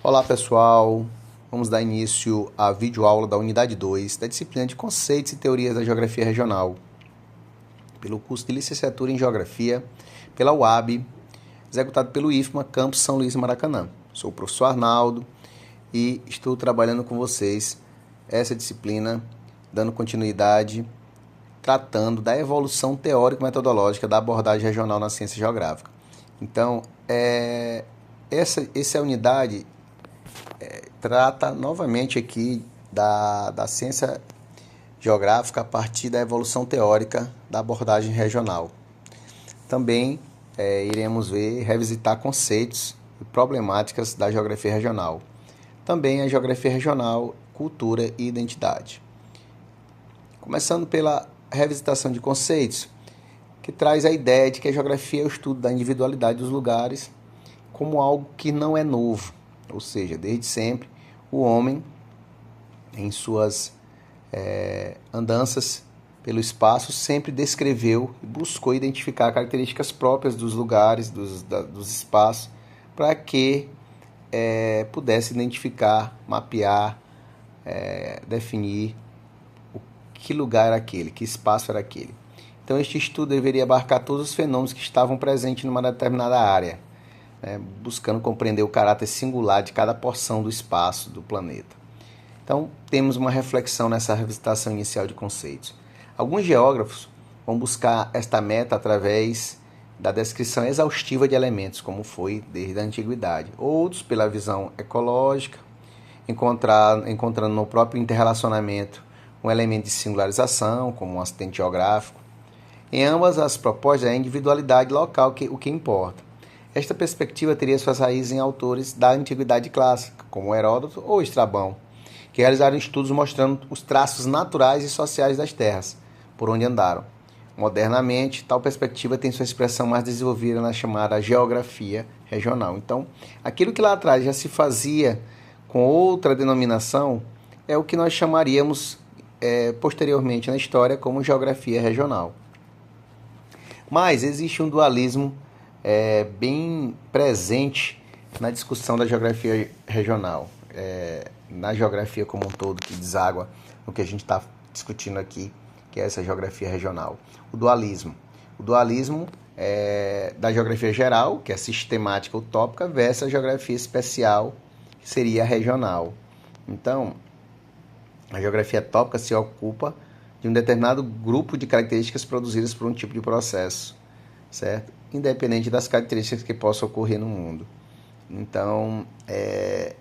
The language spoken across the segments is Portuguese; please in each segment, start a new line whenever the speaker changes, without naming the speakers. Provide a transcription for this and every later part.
Olá pessoal, vamos dar início à videoaula da unidade 2 da disciplina de Conceitos e Teorias da Geografia Regional, pelo curso de Licenciatura em Geografia, pela UAB, executado pelo IFMA, Campus São Luís Maracanã. Sou o professor Arnaldo e estou trabalhando com vocês essa disciplina, dando continuidade, tratando da evolução teórico-metodológica da abordagem regional na ciência geográfica. Então, essa unidade trata novamente aqui da ciência geográfica a partir da evolução teórica da abordagem regional. Também iremos revisitar conceitos e problemáticas da geografia regional. Também a geografia regional, cultura e identidade. Começando pela revisitação de conceitos, que traz a ideia de que a geografia é o estudo da individualidade dos lugares como algo que não é novo, ou seja, desde sempre o homem, em suas andanças pelo espaço, sempre descreveu e buscou identificar características próprias dos lugares, dos espaços, para que pudesse identificar, mapear, definir que lugar era aquele, que espaço era aquele. Então, este estudo deveria abarcar todos os fenômenos que estavam presentes numa determinada área, buscando compreender o caráter singular de cada porção do espaço do planeta. Então, temos uma reflexão nessa revisitação inicial de conceitos. Alguns geógrafos vão buscar esta meta através da descrição exaustiva de elementos, como foi desde a antiguidade. Outros, pela visão ecológica, encontrando no próprio interrelacionamento um elemento de singularização, como um acidente geográfico. Em ambas as propostas, é a individualidade local o que importa. Esta perspectiva teria suas raízes em autores da antiguidade clássica, como Heródoto ou Estrabão, que realizaram estudos mostrando os traços naturais e sociais das terras, por onde andaram. Modernamente, tal perspectiva tem sua expressão mais desenvolvida na chamada geografia regional. Então, aquilo que lá atrás já se fazia com outra denominação é o que nós chamaríamos posteriormente na história como geografia regional. Mas existe um dualismo bem presente na discussão da geografia regional, na geografia como um todo, que deságua no que a gente está discutindo aqui, que é essa geografia regional. O dualismo da geografia geral, que é sistemática utópica, versus a geografia especial, que seria a regional. Então, a geografia tópica se ocupa de um determinado grupo de características produzidas por um tipo de processo, certo? Independente das características que possam ocorrer no mundo. Então, é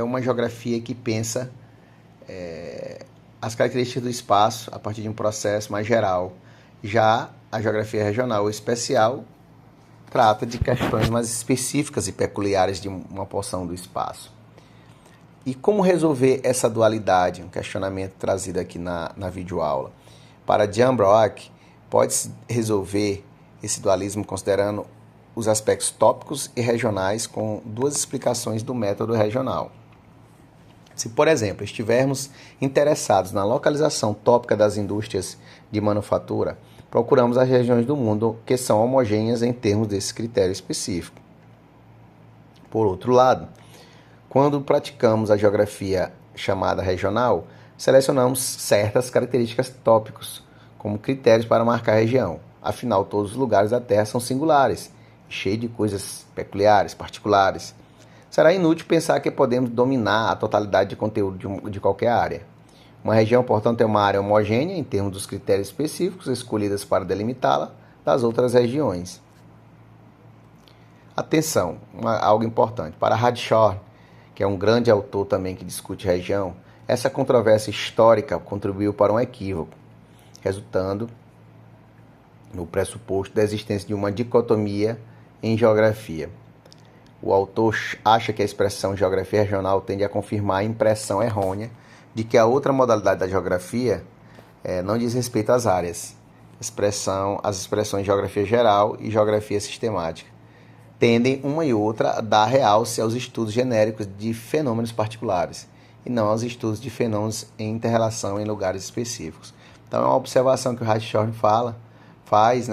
uma geografia que pensa as características do espaço a partir de um processo mais geral. Já a geografia regional ou especial trata de questões mais específicas e peculiares de uma porção do espaço. E como resolver essa dualidade? Um questionamento trazido aqui na videoaula. Para Jan Brock, pode-se resolver esse dualismo considerando os aspectos tópicos e regionais com duas explicações do método regional. Se, por exemplo, estivermos interessados na localização tópica das indústrias de manufatura, procuramos as regiões do mundo que são homogêneas em termos desse critério específico. Por outro lado, quando praticamos a geografia chamada regional, selecionamos certas características tópicos como critérios para marcar a região. Afinal, todos os lugares da Terra são singulares, cheios de coisas peculiares, particulares. Será inútil pensar que podemos dominar a totalidade de conteúdo de qualquer área. Uma região, portanto, é uma área homogênea em termos dos critérios específicos escolhidos para delimitá-la das outras regiões. Atenção, algo importante. Para Hartshorne, que é um grande autor também que discute região, essa controvérsia histórica contribuiu para um equívoco, resultando no pressuposto da existência de uma dicotomia em geografia. O autor acha que a expressão geografia regional tende a confirmar a impressão errônea de que a outra modalidade da geografia não diz respeito às áreas. As expressões geografia geral e geografia sistemática tendem uma e outra a dar realce aos estudos genéricos de fenômenos particulares e não aos estudos de fenômenos em inter-relação em lugares específicos. Então é uma observação que o Hartshorne faz,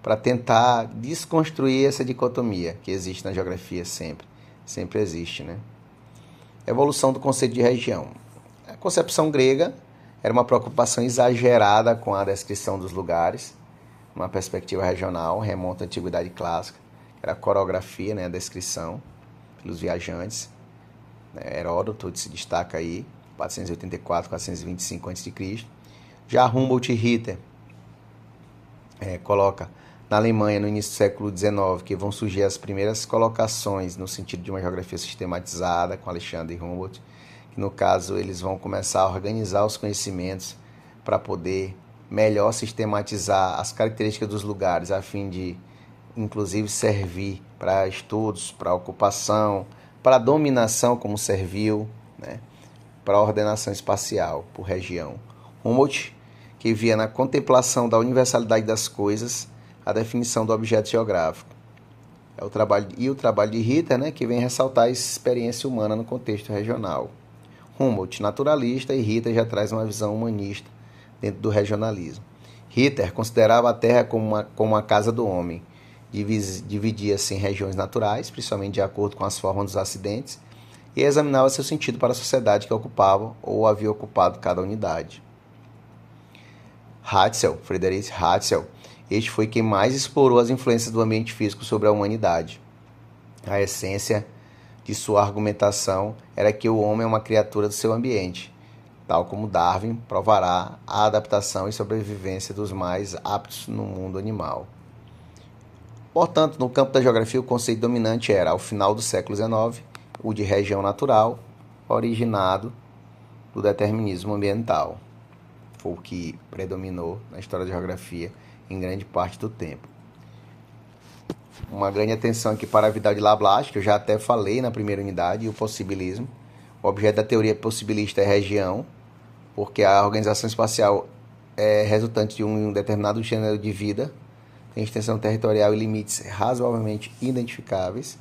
para tentar desconstruir essa dicotomia que existe na geografia sempre existe, Evolução do conceito de região. A concepção grega era uma preocupação exagerada com a descrição dos lugares, uma perspectiva regional, remonta à Antiguidade Clássica, era a coreografia, né, a descrição pelos viajantes. Heródoto se destaca aí, 484, 425 a.C. Já Humboldt e Ritter coloca na Alemanha, no início do século XIX, que vão surgir as primeiras colocações no sentido de uma geografia sistematizada, com Alexandre Humboldt, que no caso eles vão começar a organizar os conhecimentos para poder melhor sistematizar as características dos lugares, a fim de, inclusive, servir para estudos, para ocupação, para dominação, como serviu, né, para ordenação espacial por região. Humboldt, que via na contemplação da universalidade das coisas a definição do objeto geográfico. O trabalho de Ritter, né, que vem ressaltar a experiência humana no contexto regional. Humboldt, naturalista, e Ritter já traz uma visão humanista dentro do regionalismo. Ritter considerava a Terra como a casa do homem. Dividia-se em regiões naturais, principalmente de acordo com as formas dos acidentes, e examinava seu sentido para a sociedade que ocupava ou havia ocupado cada unidade. Friedrich Ratzel, este foi quem mais explorou as influências do ambiente físico sobre a humanidade. A essência de sua argumentação era que o homem é uma criatura do seu ambiente, tal como Darwin provará a adaptação e sobrevivência dos mais aptos no mundo animal. Portanto, no campo da geografia, o conceito dominante era, ao final do século XIX, o de região natural, originado do determinismo ambiental. Foi o que predominou na história da geografia em grande parte do tempo. Uma grande atenção aqui para a Vidal de Lablache, que eu já até falei na primeira unidade, e o possibilismo. O objeto da teoria possibilista é região, porque a organização espacial é resultante de um determinado gênero de vida, tem extensão territorial e limites razoavelmente identificáveis.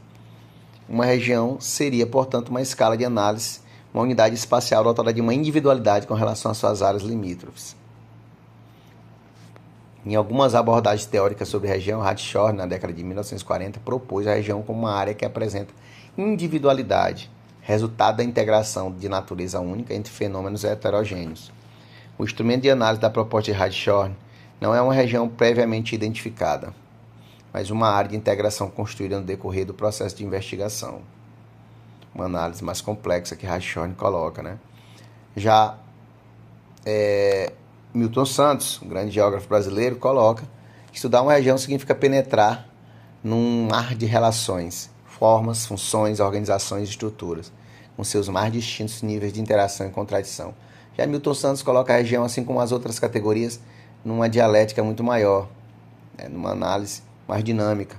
Uma região seria, portanto, uma escala de análise, uma unidade espacial dotada de uma individualidade com relação às suas áreas limítrofes. Em algumas abordagens teóricas sobre região, Hartshorne, na década de 1940, propôs a região como uma área que apresenta individualidade, resultado da integração de natureza única entre fenômenos heterogêneos. O instrumento de análise da proposta de Hartshorne não é uma região previamente identificada, mas uma área de integração construída no decorrer do processo de investigação. Uma análise mais complexa que Hartshorne coloca, né? Já Milton Santos, um grande geógrafo brasileiro, coloca que estudar uma região significa penetrar num mar de relações, formas, funções, organizações e estruturas, com seus mais distintos níveis de interação e contradição. Já Milton Santos coloca a região, assim como as outras categorias, numa dialética muito maior, numa análise mais dinâmica.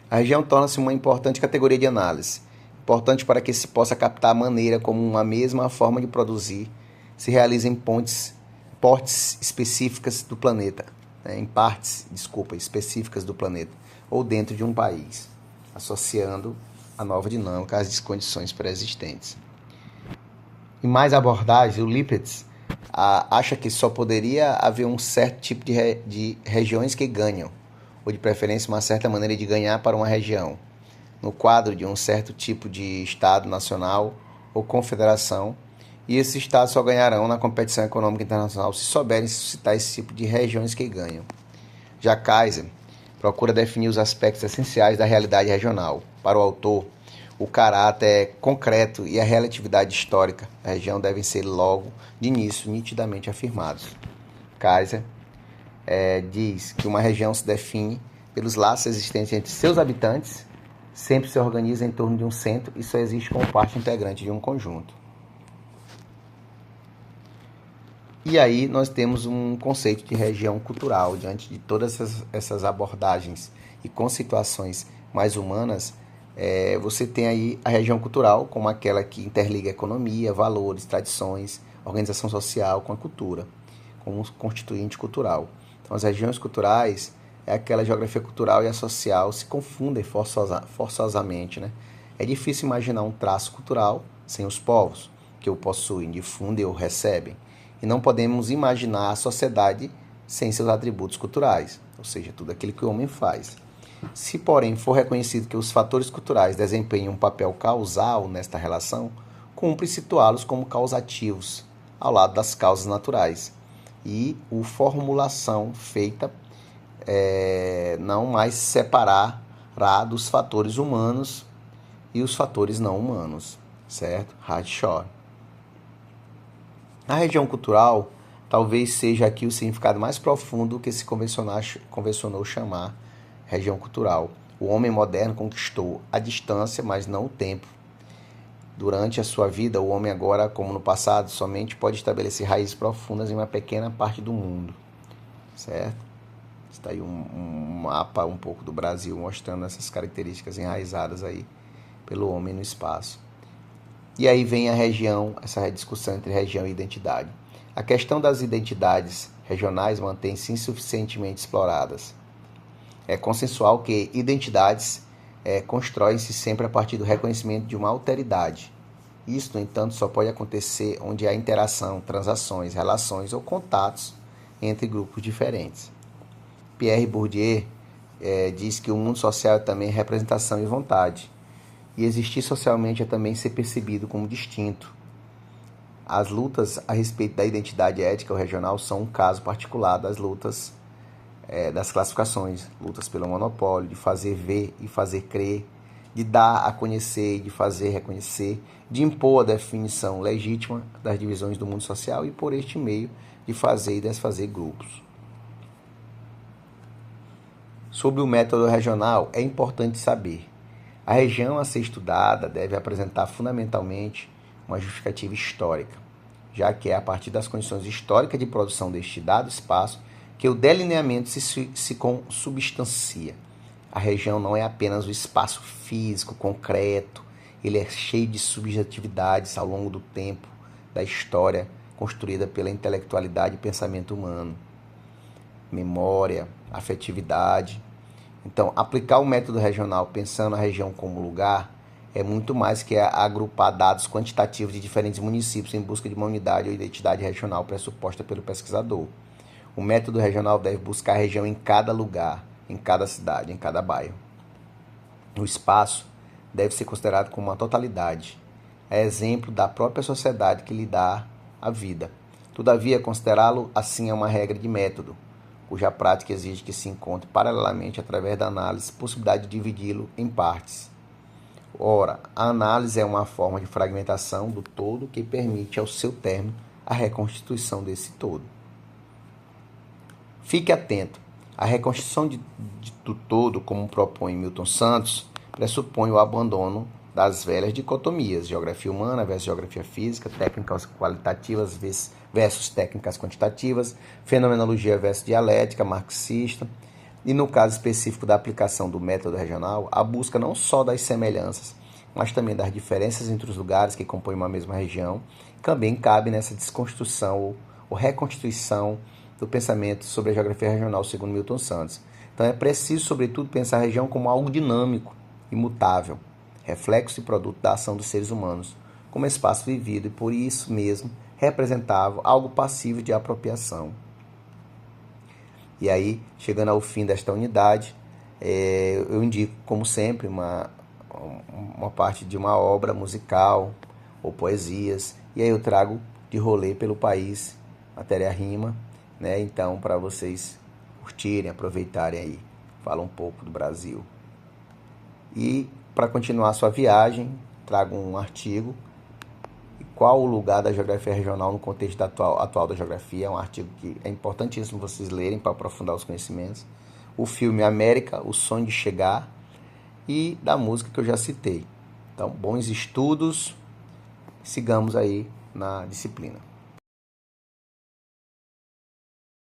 A região torna-se uma importante categoria de análise, importante para que se possa captar a maneira como uma mesma forma de produzir se realiza em partes específicas do planeta, específicas do planeta, ou dentro de um país, associando a nova dinâmica às condições pré-existentes. Em mais abordagens, o Lipitz acha que só poderia haver um certo tipo de regiões que ganham, ou de preferência uma certa maneira de ganhar para uma região, no quadro de um certo tipo de Estado nacional ou confederação, e esses Estados só ganharão na competição econômica internacional se souberem suscitar esse tipo de regiões que ganham. Já Kaiser procura definir os aspectos essenciais da realidade regional. Para o autor, o caráter concreto e a relatividade histórica da região devem ser logo, de início, nitidamente afirmados. Kaiser diz que uma região se define pelos laços existentes entre seus habitantes, sempre se organiza em torno de um centro e só existe como parte integrante de um conjunto. E aí nós temos um conceito de região cultural. Diante de todas essas abordagens e com situações mais humanas, você tem aí a região cultural como aquela que interliga economia, valores, tradições, organização social com a cultura, como um constituinte cultural. Então as regiões culturais é aquela geografia cultural e a social se confundem forçosamente, né? É difícil imaginar um traço cultural sem os povos que o possuem, difundem ou recebem. E não podemos imaginar a sociedade sem seus atributos culturais, ou seja, tudo aquilo que o homem faz. Se, porém, for reconhecido que os fatores culturais desempenham um papel causal nesta relação, cumpre situá-los como causativos, ao lado das causas naturais. E a formulação feita não mais separará dos fatores humanos e os fatores não humanos, certo? Hartshorne. A região cultural talvez seja aqui o significado mais profundo que se convencionou chamar região cultural. O homem moderno conquistou a distância, mas não o tempo. Durante a sua vida, o homem agora, como no passado, somente pode estabelecer raízes profundas em uma pequena parte do mundo, certo? Está aí um mapa um pouco do Brasil mostrando essas características enraizadas aí pelo homem no espaço. E aí vem a região, essa discussão entre região e identidade. A questão das identidades regionais mantém-se insuficientemente exploradas. É consensual que identidades constroem-se sempre a partir do reconhecimento de uma alteridade. Isso, no entanto, só pode acontecer onde há interação, transações, relações ou contatos entre grupos diferentes. Pierre Bourdieu diz que o mundo social é também representação e vontade. E existir socialmente é também ser percebido como distinto. As lutas a respeito da identidade ética ou regional são um caso particular das lutas das classificações, lutas pelo monopólio, de fazer ver e fazer crer, de dar a conhecer e de fazer reconhecer, de impor a definição legítima das divisões do mundo social e, por este meio, de fazer e desfazer grupos. Sobre o método regional, é importante saber: a região a ser estudada deve apresentar fundamentalmente uma justificativa histórica, já que é a partir das condições históricas de produção deste dado espaço que o delineamento se consubstancia. A região não é apenas o espaço físico, concreto, ele é cheio de subjetividades ao longo do tempo, da história construída pela intelectualidade e pensamento humano, memória, afetividade. Então, aplicar o método regional pensando a região como lugar é muito mais que agrupar dados quantitativos de diferentes municípios em busca de uma unidade ou identidade regional pressuposta pelo pesquisador. O método regional deve buscar a região em cada lugar, em cada cidade, em cada bairro. O espaço deve ser considerado como uma totalidade, é exemplo da própria sociedade que lhe dá a vida. Todavia, considerá-lo assim é uma regra de método, cuja prática exige que se encontre paralelamente, através da análise, possibilidade de dividi-lo em partes. Ora, a análise é uma forma de fragmentação do todo que permite, ao seu término, a reconstituição desse todo. Fique atento, a reconstituição do todo, como propõe Milton Santos, pressupõe o abandono das velhas dicotomias, geografia humana versus geografia física, técnicas qualitativas versus técnicas quantitativas, fenomenologia versus dialética marxista, e no caso específico da aplicação do método regional, a busca não só das semelhanças, mas também das diferenças entre os lugares que compõem uma mesma região, também cabe nessa desconstrução ou reconstituição do pensamento sobre a geografia regional, segundo Milton Santos. Então é preciso, sobretudo, pensar a região como algo dinâmico, imutável, reflexo e produto da ação dos seres humanos, como espaço vivido e, por isso mesmo, representava algo passível de apropriação. E aí, chegando ao fim desta unidade, eu indico, como sempre, uma parte de uma obra musical ou poesias, e aí eu trago de rolê pelo país, matéria-rima, né? Então, para vocês curtirem, aproveitarem aí, fala um pouco do Brasil. E, para continuar a sua viagem, trago um artigo, qual o lugar da geografia regional no contexto atual da geografia. É um artigo que é importantíssimo vocês lerem para aprofundar os conhecimentos. O filme América, O Sonho de Chegar, e da música que eu já citei. Então, bons estudos, sigamos aí na disciplina.